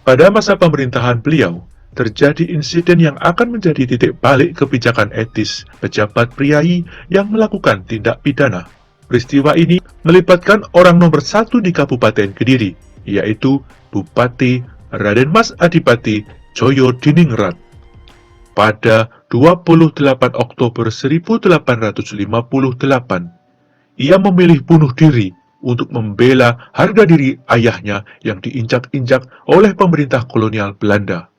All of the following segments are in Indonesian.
Pada masa pemerintahan beliau, terjadi insiden yang akan menjadi titik balik kebijakan etis pejabat priai yang melakukan tindak pidana. Peristiwa ini melibatkan orang nomor satu di Kabupaten Kediri, yaitu Bupati Raden Mas Adipati Joyo Diningrat. Pada 28 Oktober 1858, ia memilih bunuh diri untuk membela harga diri ayahnya yang diinjak-injak oleh pemerintah kolonial Belanda.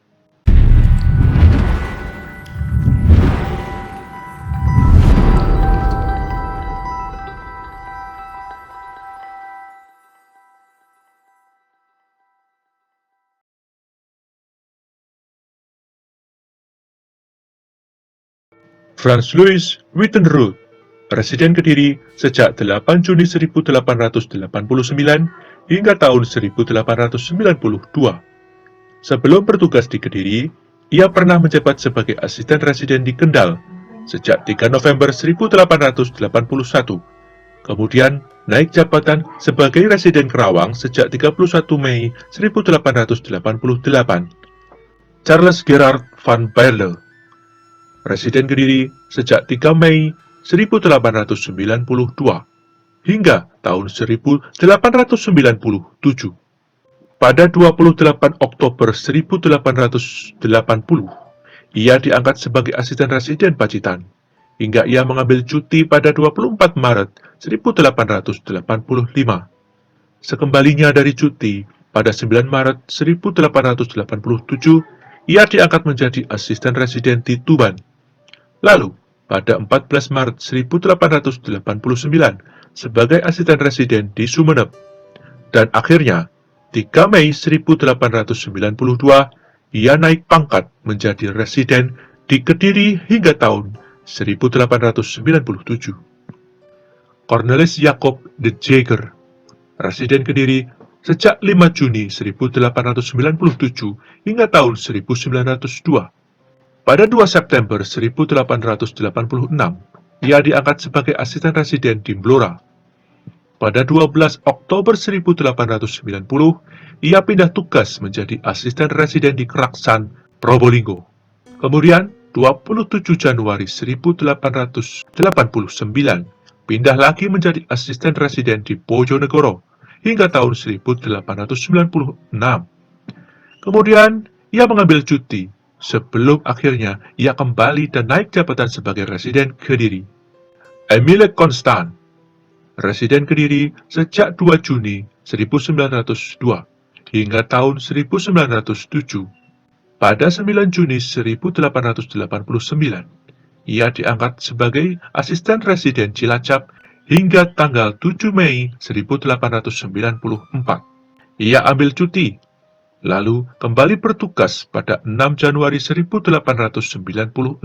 Franz Louis Wittenroth, Presiden Kediri sejak 8 Juni 1889 hingga tahun 1892. Sebelum bertugas di Kediri, ia pernah menjabat sebagai asisten residen di Kendal sejak 3 November 1881. Kemudian naik jabatan sebagai residen Kerawang sejak 31 Mei 1888. Charles Gerard van Baerle, Presiden Kediri sejak 3 Mei 1892 hingga tahun 1897. Pada 28 Oktober 1880, ia diangkat sebagai asisten residen Pacitan, hingga ia mengambil cuti pada 24 Maret 1885. Sekembalinya dari cuti, pada 9 Maret 1887, ia diangkat menjadi asisten residen di Tuban. Lalu, pada 14 Maret 1889, sebagai asisten residen di Sumeneb. Dan akhirnya, 3 Mei 1892, ia naik pangkat menjadi residen di Kediri hingga tahun 1897. Cornelis Jacob de Jager, Residen Kediri sejak 5 Juni 1897 hingga tahun 1902. Pada 2 September 1886, ia diangkat sebagai asisten residen di Blora. Pada 12 Oktober 1890, ia pindah tugas menjadi asisten residen di Keraksan, Probolinggo. Kemudian, 27 Januari 1889, pindah lagi menjadi asisten residen di Bojonegoro hingga tahun 1896. Kemudian, ia mengambil cuti sebelum akhirnya ia kembali dan naik jabatan sebagai residen Kediri. Emile Constant, Residen Kediri sejak 2 Juni 1902 hingga tahun 1907. Pada 9 Juni 1889, ia diangkat sebagai asisten residen Cilacap hingga tanggal 7 Mei 1894. Ia ambil cuti, lalu kembali bertugas pada 6 Januari 1896.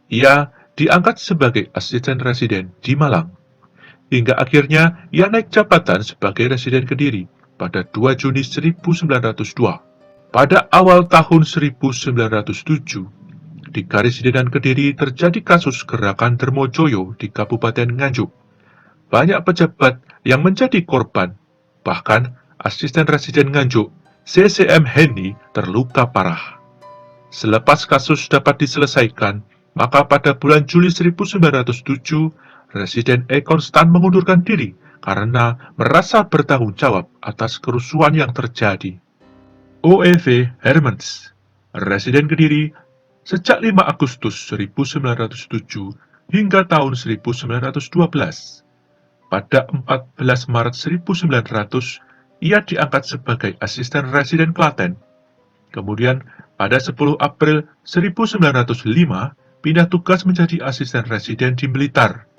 Ia diangkat sebagai asisten residen di Malang. Hingga akhirnya ia naik jabatan sebagai residen Kediri pada 2 Juni 1902. Pada awal tahun 1907, di Karesidenan Kediri terjadi kasus gerakan Dermojoyo di Kabupaten Nganjuk. Banyak pejabat yang menjadi korban, bahkan asisten residen Nganjuk, CCM Henny, terluka parah. Selepas kasus dapat diselesaikan, maka pada bulan Juli 1907, Residen E. Constant mengundurkan diri karena merasa bertanggung jawab atas kerusuhan yang terjadi. O.E.V. Hermans, Residen Kediri sejak 5 Agustus 1907 hingga tahun 1912. Pada 14 Maret 1900, ia diangkat sebagai asisten residen Klaten. Kemudian, pada 10 April 1905, pindah tugas menjadi asisten residen di Blitar.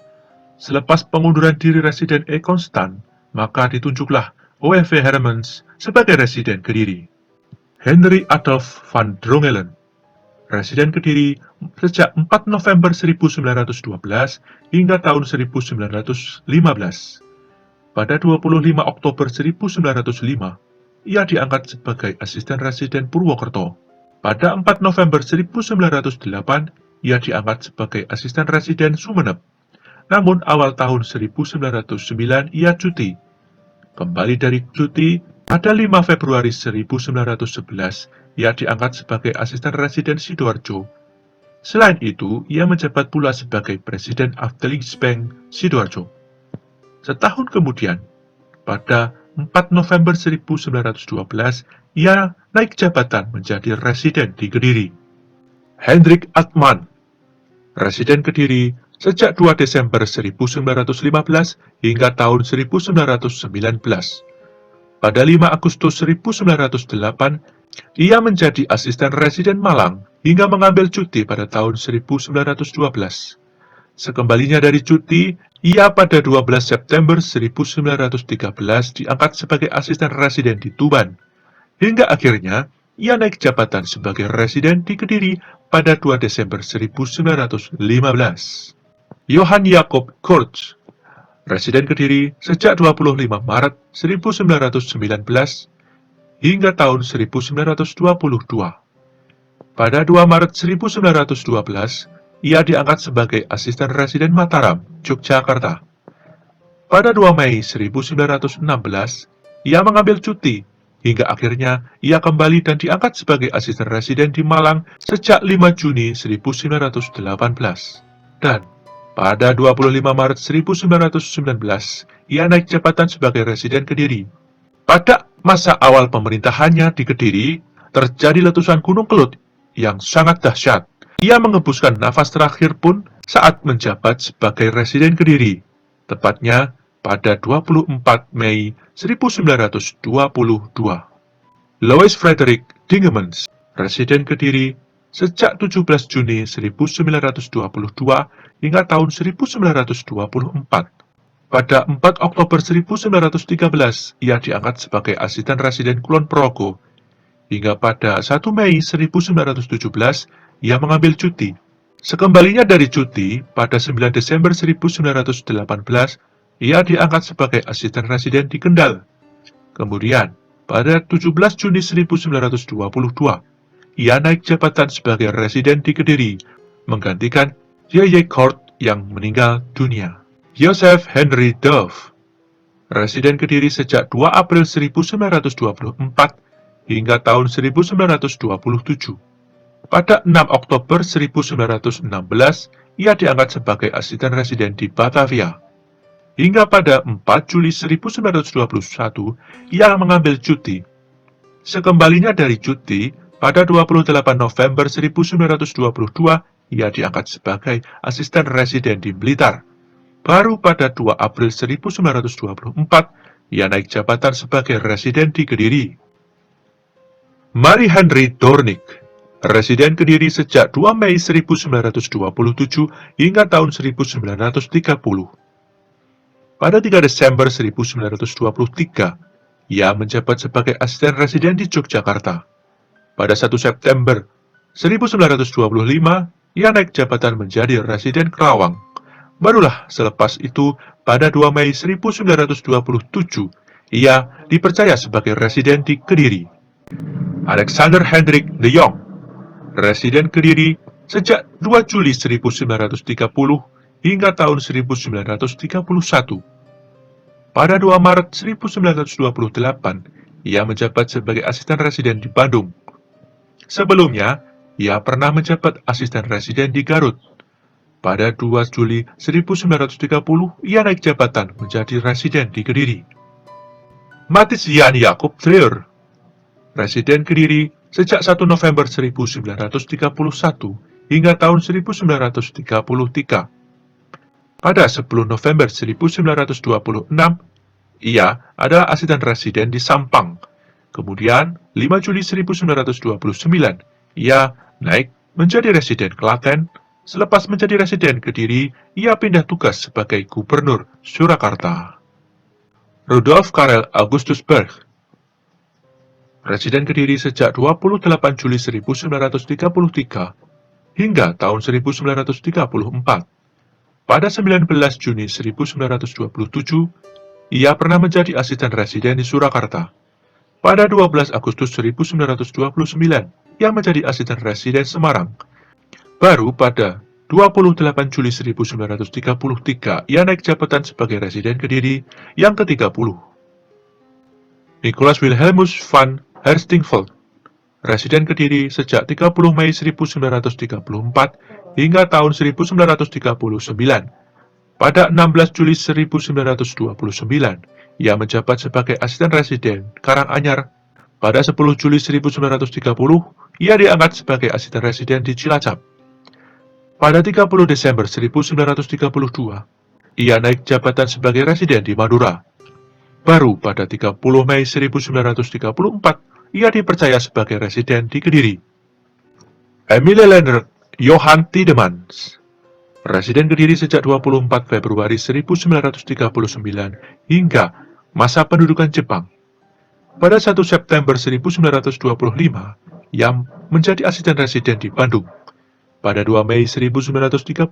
Selepas pengunduran diri Residen E. Constant, maka ditunjuklah O.E.V. Hermans sebagai Residen Kediri. Henry Adolf van Drongelen, Residen Kediri sejak 4 November 1912 hingga tahun 1915. Pada 25 Oktober 1905, ia diangkat sebagai asisten residen Purwokerto. Pada 4 November 1908, ia diangkat sebagai asisten residen Sumeneb. Namun awal tahun 1909 ia cuti. Kembali dari cuti, Pada 5 Februari 1911, ia diangkat sebagai asisten residen Sidoarjo. Selain itu, ia menjabat pula sebagai Presiden Afdelingsbank Sidoarjo. Setahun kemudian, pada 4 November 1912, ia naik jabatan menjadi Residen di Kediri. Hendrik Atman, Residen Kediri sejak 2 Desember 1915 hingga tahun 1919. Pada 5 Agustus 1908, ia menjadi asisten residen Malang hingga mengambil cuti pada tahun 1912. Sekembalinya dari cuti, ia pada 12 September 1913 diangkat sebagai asisten residen di Tuban. Hingga akhirnya, ia naik jabatan sebagai residen di Kediri pada 2 Desember 1915. Johann Jakob Kurz, residen Kediri sejak 25 Maret 1919 hingga tahun 1922. Pada 2 Maret 1912, ia diangkat sebagai asisten residen Mataram, Yogyakarta. Pada 2 Mei 1916, ia mengambil cuti, hingga akhirnya ia kembali dan diangkat sebagai asisten residen di Malang sejak 5 Juni 1918. Dan pada 25 Maret 1919, ia naik jabatan sebagai residen Kediri. Pada masa awal pemerintahannya di Kediri, terjadi letusan Gunung Kelut yang sangat dahsyat. Ia mengembuskan nafas terakhir pun saat menjabat sebagai Residen Kediri, tepatnya pada 24 Mei 1922. Louis Frederick Dingemans, Residen Kediri sejak 17 Juni 1922 hingga tahun 1924. Pada 4 Oktober 1913, ia diangkat sebagai asisten residen Kulon Progo. Hingga pada 1 Mei 1917, ia mengambil cuti. Sekembalinya dari cuti, pada 9 Desember 1918, ia diangkat sebagai asisten residen di Kendal. Kemudian, pada 17 Juni 1922, ia naik jabatan sebagai residen di Kediri, menggantikan J.J. Kort yang meninggal dunia. Joseph Henry Dove, residen Kediri sejak 2 April 1924 hingga tahun 1927. Pada 6 Oktober 1916, ia diangkat sebagai asisten residen di Batavia. Hingga pada 4 Juli 1921, ia mengambil cuti. Sekembalinya dari cuti, pada 28 November 1922, ia diangkat sebagai asisten residen di Blitar. Baru pada 2 April 1924, ia naik jabatan sebagai residen di Kediri. Marie Henry Dornick, residen Kediri sejak 2 Mei 1927 hingga tahun 1930. Pada 3 Desember 1923, ia menjabat sebagai asisten residen di Yogyakarta. Pada 1 September 1925, ia naik jabatan menjadi residen Kerawang. Barulah selepas itu, pada 2 Mei 1927, ia dipercaya sebagai residen di Kediri. Alexander Hendrik de Jong, residen Kediri sejak 2 Juli 1930 hingga tahun 1931. Pada 2 Maret 1928, ia menjabat sebagai asisten residen di Bandung. Sebelumnya, ia pernah menjabat asisten residen di Garut. Pada 2 Juli 1930, ia naik jabatan menjadi residen di Kediri. Matthias Jan Jakob Dreyer, residen Kediri sejak 1 November 1931 hingga tahun 1933. Pada 10 November 1926, ia adalah asisten residen di Sampang. Kemudian, 5 Juli 1929, ia naik menjadi residen Klaten. Selepas menjadi residen Kediri, ia pindah tugas sebagai gubernur Surakarta. Rudolf Karel Augustus Berg, residen Kediri sejak 28 Juli 1933 hingga tahun 1934. Pada 19 Juni 1927, ia pernah menjadi asisten residen di Surakarta. Pada 12 Agustus 1929, ia menjadi asisten residen Semarang. Baru pada 28 Juli 1933, ia naik jabatan sebagai residen Kediri yang ke-30. Nicolaas Wilhelmus van Herstingveld, residen Kediri sejak 30 Mei 1934 hingga tahun 1939. Pada 16 Juli 1929, ia menjabat sebagai asisten residen Karanganyar. Pada 10 Juli 1930, ia diangkat sebagai asisten residen di Cilacap. Pada 30 Desember 1932, ia naik jabatan sebagai residen di Madura. Baru pada 30 Mei 1934, ia dipercaya sebagai residen di Kediri. Emile Leonard Johann Tiedemanns, residen Kediri sejak 24 Februari 1939 hingga masa pendudukan Jepang. Pada 1 September 1925, ia menjadi asisten residen di Bandung. Pada 2 Mei 1930,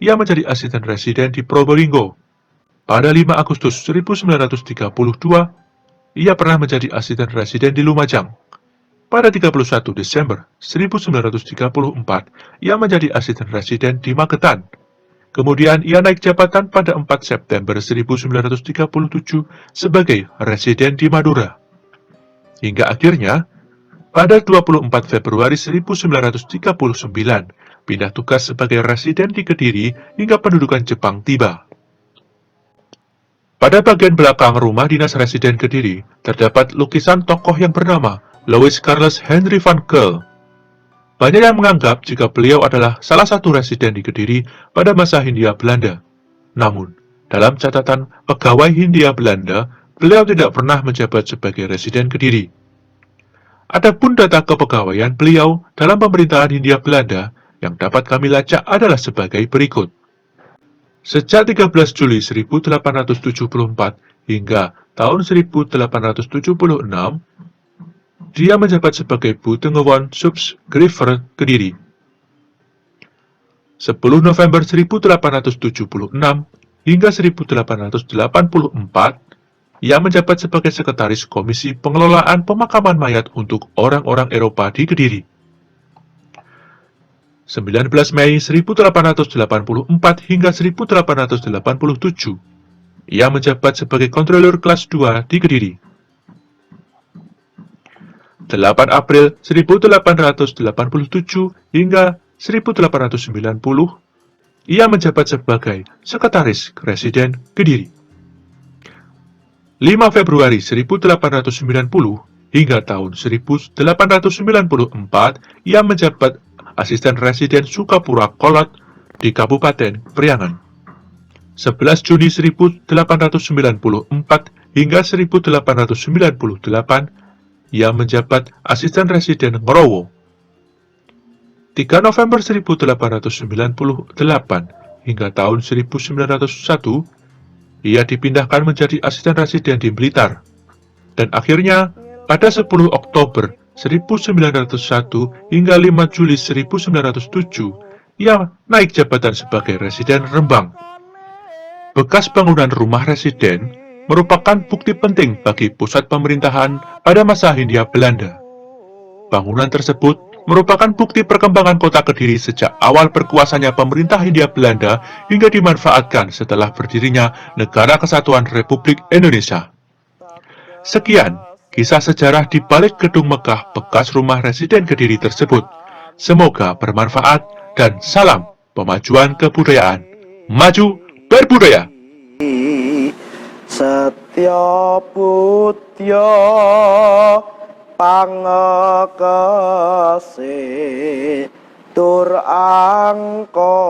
ia menjadi asisten residen di Probolinggo. Pada 5 Agustus 1932, ia pernah menjadi asisten residen di Lumajang. Pada 31 Desember 1934, ia menjadi asisten residen di Magetan. Kemudian ia naik jabatan pada 4 September 1937 sebagai residen di Madura. Hingga akhirnya, pada 24 Februari 1939, pindah tugas sebagai residen di Kediri hingga pendudukan Jepang tiba. Pada bagian belakang rumah dinas residen Kediri, terdapat lukisan tokoh yang bernama Louis Carlos Henry van Keulen. Banyak yang menganggap jika beliau adalah salah satu residen di Kediri pada masa Hindia Belanda. Namun, dalam catatan pegawai Hindia Belanda, beliau tidak pernah menjabat sebagai residen Kediri. Adapun data kepegawaian beliau dalam pemerintahan Hindia Belanda yang dapat kami lacak adalah sebagai berikut. Sejak 13 Juli 1874 hingga tahun 1876, dia menjabat sebagai Buitengewon Subscriver Kediri. 10 November 1876 hingga 1884, ia menjabat sebagai sekretaris Komisi Pengelolaan Pemakaman Mayat untuk orang-orang Eropa di Kediri. 19 Mei 1884 hingga 1887, ia menjabat sebagai kontrolur kelas 2 di Kediri. 8 April 1887 hingga 1890, ia menjabat sebagai sekretaris residen Kediri. 5 Februari 1890 hingga tahun 1894, ia menjabat asisten residen Sukapura Kolot di Kabupaten Priangan. 11 Juni 1894 hingga 1898, ia menjabat asisten residen Ngerowo. 3 November 1898 hingga tahun 1901, ia dipindahkan menjadi asisten residen di Blitar. Dan akhirnya, pada 10 Oktober 1901 hingga 5 Juli 1907, ia naik jabatan sebagai residen Rembang. Bekas bangunan rumah residen merupakan bukti penting bagi pusat pemerintahan pada masa Hindia Belanda. Bangunan tersebut merupakan bukti perkembangan kota Kediri sejak awal berkuasanya pemerintah Hindia Belanda hingga dimanfaatkan setelah berdirinya Negara Kesatuan Republik Indonesia. Sekian kisah sejarah di balik gedung megah bekas rumah residen Kediri tersebut. Semoga bermanfaat dan salam pemajuan kebudayaan. Maju berbudaya. Setya putya pangekese tur angka